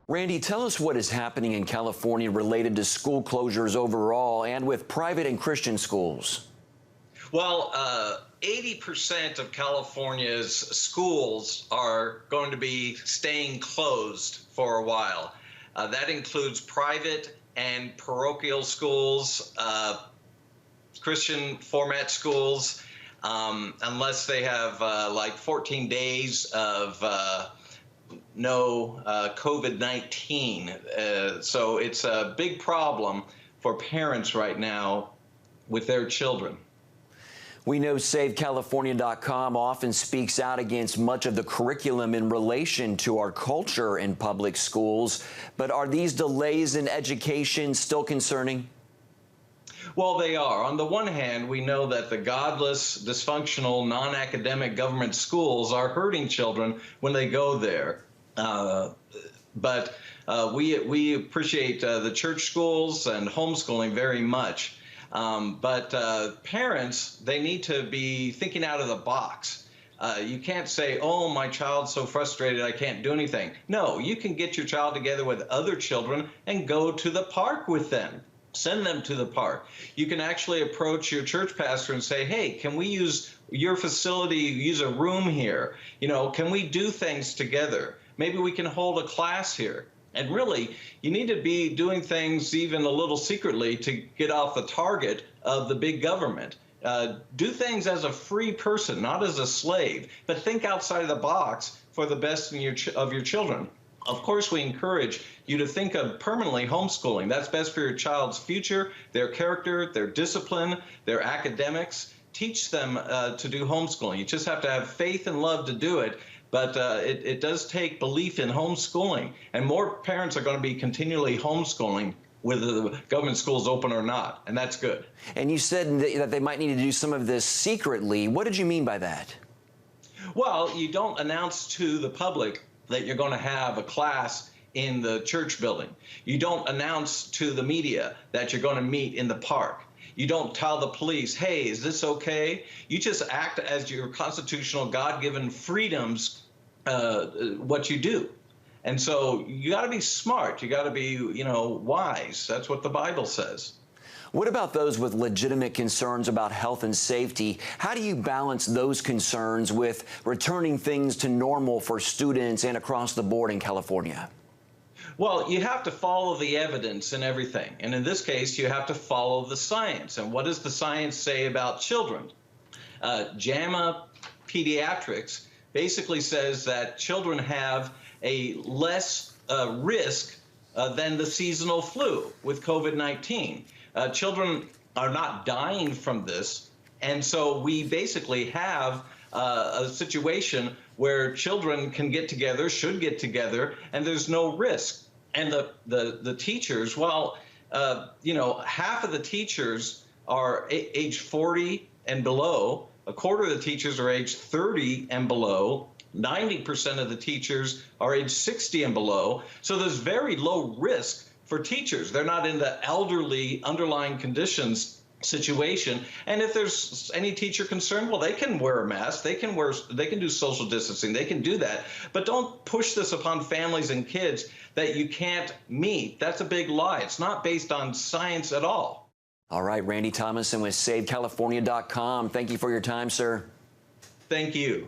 Randy, tell us what is happening in California related to school closures overall and with private and Christian schools. Well, 80% of California's schools are going to be staying closed for a while. That includes private and parochial schools, Christian format schools, unless they have like 14 days of no COVID-19. So it's a big problem for parents right now with their children. We know SaveCalifornia.com often speaks out against much of the curriculum in relation to our culture in public schools, but are these delays in education still concerning? Well, they are. On the one hand, we know that the godless, dysfunctional, non-academic government schools are hurting children when they go there. But we appreciate the church schools and homeschooling very much. But parents, they need to be thinking out of the box. You can't say, oh, my child's so frustrated I can't do anything. No, you can get your child together with other children and go to the park with them. Send them to the park. You can actually approach your church pastor and say, hey, can we use your facility, use a room here? You know, can we do things together? Maybe we can hold a class here. And really, you need to be doing things even a little secretly to get off the target of the big government. Do things as a free person, not as a slave, but think outside of the box for the best of your children. Of course, we encourage you to think of permanently homeschooling. That's best for your child's future, their character, their discipline, their academics. Teach them to do homeschooling. You just have to have faith and love to do it. But it does take belief in homeschooling. And more parents are going to be continually homeschooling, whether the government schools open or not. And that's good. And you said that they might need to do some of this secretly. What did you mean by that? Well, you don't announce to the public that you're going to have a class in the church building. You don't announce to the media that you're going to meet in the park. You don't tell the police, hey, is this okay? You just act as your constitutional God-given freedoms, what you do. And so you got to be smart. You got to be, wise. That's what the Bible says. What about those with legitimate concerns about health and safety? How do you balance those concerns with returning things to normal for students and across the board in California? Well, you have to follow the evidence and everything. And in this case, you have to follow the science. And what does the science say about children? JAMA Pediatrics basically says that children have a less risk than the seasonal flu with COVID-19. Children are not dying from this. And so we basically have a situation where children can get together, should get together, and there's no risk. And the teachers, well, half of the teachers are age 40 and below. A quarter of the teachers are age 30 and below. 90% of the teachers are age 60 and below. So there's very low risk for teachers. They're not in the elderly underlying conditions situation. And if there's any teacher concerned, well, they can wear a mask, they can do social distancing, they can do that. But don't push this upon families and kids that you can't meet. That's a big lie. It's not based on science at all. All right, Randy Thomason with SaveCalifornia.com. Thank you for your time, sir. Thank you.